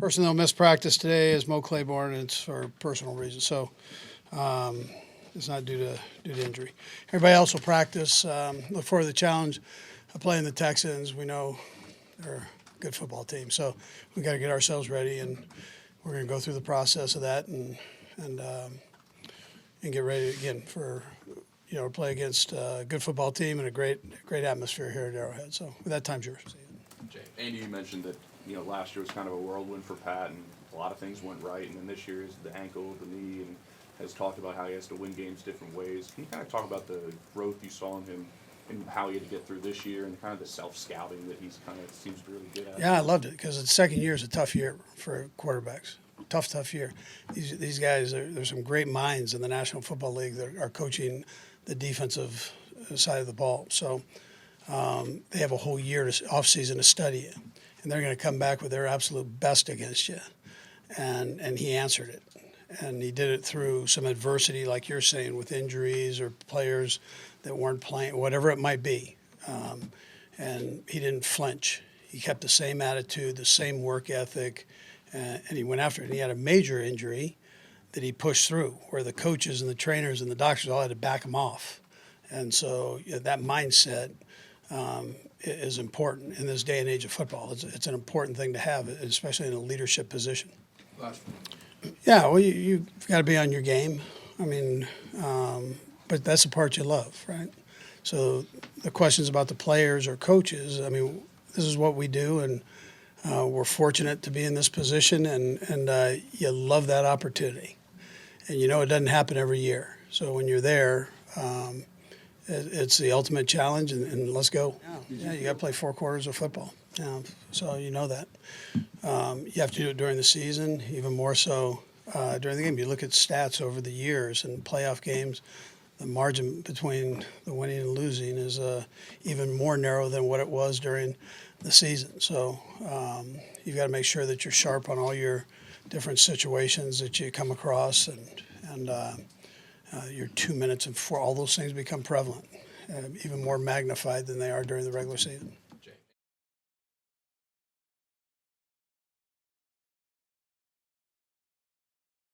Personnel missed practice today is Mo Claiborne, and it's for personal reasons. So it's not due to injury. Everybody else will practice. Look forward to the challenge of playing the Texans. We know they're a good football team, so we got to get ourselves ready, and we're going to go through the process of that and get ready again for play against a good football team and a great atmosphere here at Arrowhead. So with that, time's yours. Jay, Andy, you mentioned that last year was kind of a whirlwind for Pat, and a lot of things went right, and then this year is the ankle, the knee, and has talked about how he has to win games different ways. Can you kind of talk about the growth you saw in him and how he had to get through this year and kind of the self-scouting that he's kind of seems really good at? Yeah, I loved it because the second year is a tough year for quarterbacks. Tough year. These guys, there's some great minds in the National Football League that are coaching the defensive side of the ball. So they have a whole year off season to study it, and they're going to come back with their absolute best against you. And he answered it, and he did it through some adversity, like you're saying, with injuries or players that weren't playing, whatever it might be. And he didn't flinch. He kept the same attitude, the same work ethic, and he went after it. And he had a major injury that he pushed through, where the coaches and the trainers and the doctors all had to back him off. And so that mindset is important in this day and age of football. It's an important thing to have, especially in a leadership position. Yeah, well, you've got to be on your game. I mean, but that's the part you love, right? So the questions about the players or coaches, I mean, this is what we do, and we're fortunate to be in this position, and you love that opportunity. And it doesn't happen every year. So when you're there, it's the ultimate challenge, and let's go. Yeah, you got to play 4 quarters of football. So you know that. You have to do it during the season, even more so during the game. You look at stats over the years and playoff games, the margin between the winning and losing is even more narrow than what it was during the season. So you've got to make sure that you're sharp on all your different situations that you come across, and your 2 minutes and 4, all those things become prevalent, even more magnified than they are during the regular season.